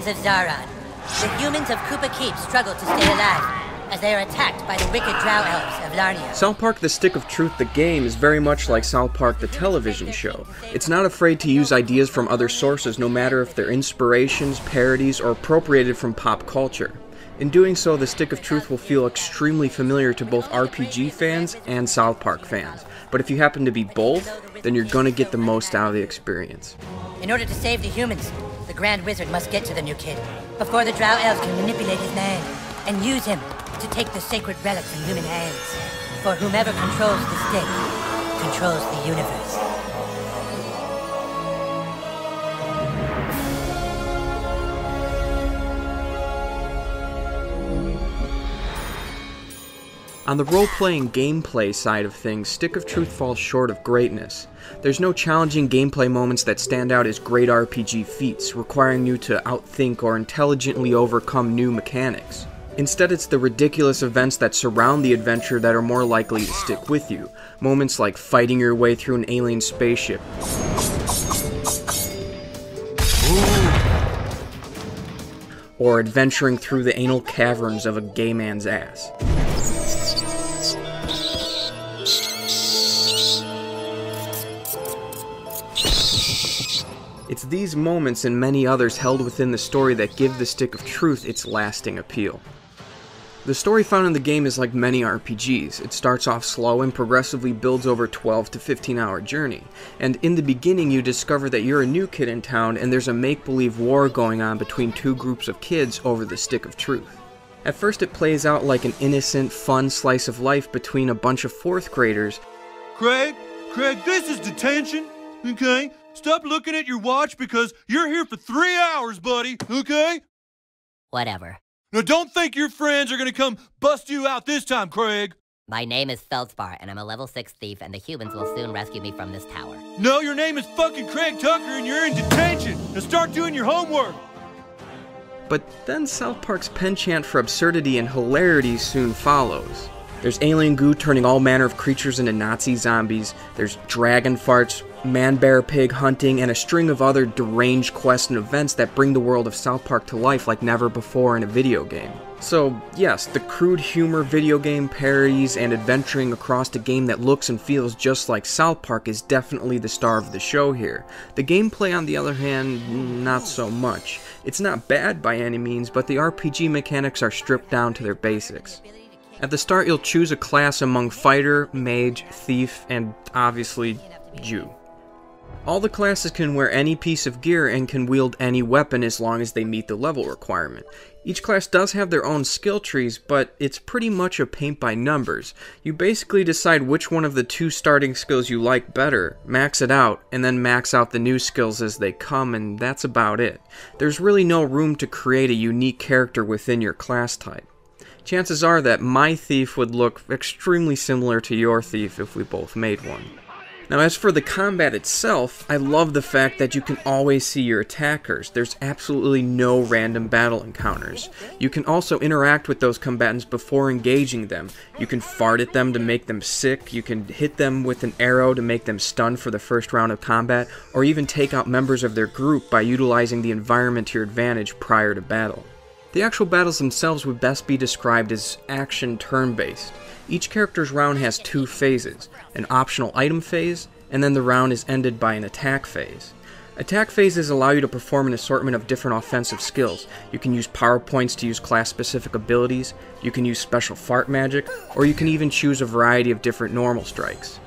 plains of Zaron. The humans of Koopa Keep struggle to stay alive as they are attacked by the wicked drow elves of Larnia. South Park: The Stick of Truth, the game, is very much like South Park: The television show. It's not afraid to use ideas from other sources, no matter if they're inspirations, parodies, or appropriated from pop culture. In doing so, The Stick of Truth will feel extremely familiar to both RPG fans and South Park fans. But if you happen to be both, then you're gonna get the most out of the experience. In order to save the humans, the Grand Wizard must get to the new kid before the drow elves can manipulate his mind and use him to take the sacred relic from human hands. For whomever controls the stick controls the universe. On the role-playing gameplay side of things, Stick of Truth falls short of greatness. There's no challenging gameplay moments that stand out as great RPG feats, requiring you to outthink or intelligently overcome new mechanics. Instead, it's the ridiculous events that surround the adventure that are more likely to stick with you. Moments like fighting your way through an alien spaceship, or adventuring through the anal caverns of a gay man's ass. It's these moments and many others held within the story that give the Stick of Truth its lasting appeal. The story found in the game is like many RPGs. It starts off slow and progressively builds over a 12 to 15 hour journey. And in the beginning you discover that you're a new kid in town and there's a make-believe war going on between two groups of kids over the Stick of Truth. At first it plays out like an innocent, fun slice of life between a bunch of 4th graders. Craig, this is detention, okay? Stop looking at your watch because you're here for 3 hours, buddy, okay? Whatever. Now don't think your friends are gonna come bust you out this time, Craig. My name is Feldspar, and I'm a level 6 thief, and the humans will soon rescue me from this tower. No, your name is fucking Craig Tucker, and you're in detention. Now start doing your homework. But then South Park's penchant for absurdity and hilarity soon follows. There's alien goo turning all manner of creatures into Nazi zombies, there's dragon farts, man-bear-pig hunting, and a string of other deranged quests and events that bring the world of South Park to life like never before in a video game. So yes, the crude humor, video game parodies, and adventuring across a game that looks and feels just like South Park is definitely the star of the show here. The gameplay, on the other hand, not so much. It's not bad by any means, but the RPG mechanics are stripped down to their basics. At the start, you'll choose a class among Fighter, Mage, Thief, and obviously, Jew. All the classes can wear any piece of gear and can wield any weapon as long as they meet the level requirement. Each class does have their own skill trees, but it's pretty much a paint by numbers. You basically decide which one of the 2 starting skills you like better, max it out, and then max out the new skills as they come, and that's about it. There's really no room to create a unique character within your class type. Chances are that my thief would look extremely similar to your thief if we both made one. Now as for the combat itself, I love the fact that you can always see your attackers. There's absolutely no random battle encounters. You can also interact with those combatants before engaging them. You can fart at them to make them sick, you can hit them with an arrow to make them stunned for the first round of combat, or even take out members of their group by utilizing the environment to your advantage prior to battle. The actual battles themselves would best be described as action turn-based. Each character's round has 2 phases, an optional item phase, and then the round is ended by an attack phase. Attack phases allow you to perform an assortment of different offensive skills. You can use power points to use class-specific abilities, you can use special fart magic, or you can even choose a variety of different normal strikes.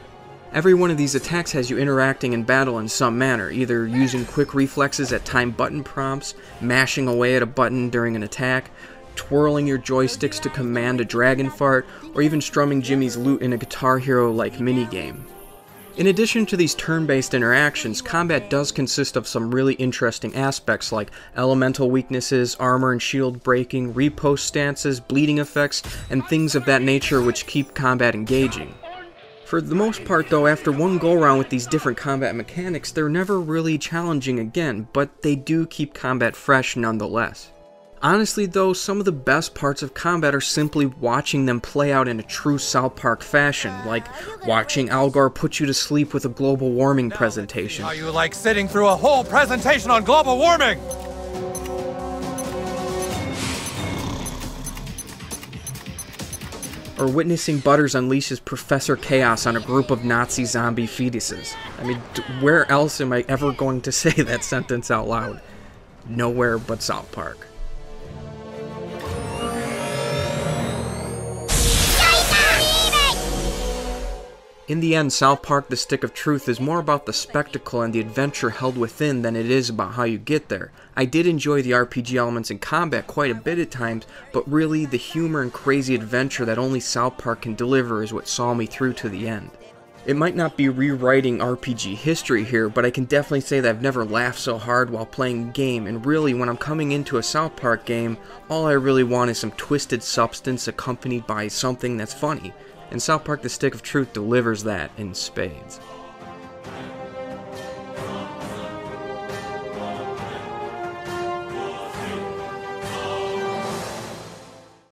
Every one of these attacks has you interacting in battle in some manner, either using quick reflexes at timed button prompts, mashing away at a button during an attack, twirling your joysticks to command a dragon fart, or even strumming Jimmy's lute in a Guitar Hero-like minigame. In addition to these turn-based interactions, combat does consist of some really interesting aspects like elemental weaknesses, armor and shield breaking, repost stances, bleeding effects, and things of that nature which keep combat engaging. For the most part though, after one go-around with these different combat mechanics, they're never really challenging again, but they do keep combat fresh nonetheless. Honestly though, some of the best parts of combat are simply watching them play out in a true South Park fashion, like watching Al Gore put you to sleep with a global warming presentation. How you like sitting through a whole presentation on global warming? Or witnessing Butters unleashes Professor Chaos on a group of Nazi zombie fetuses. I mean, where else am I ever going to say that sentence out loud? Nowhere but South Park. In the end, South Park: The Stick of Truth is more about the spectacle and the adventure held within than it is about how you get there. I did enjoy the RPG elements in combat quite a bit at times, but really the humor and crazy adventure that only South Park can deliver is what saw me through to the end. It might not be rewriting RPG history here, but I can definitely say that I've never laughed so hard while playing a game, and really when I'm coming into a South Park game, all I really want is some twisted substance accompanied by something that's funny. And South Park: The Stick of Truth delivers that in spades.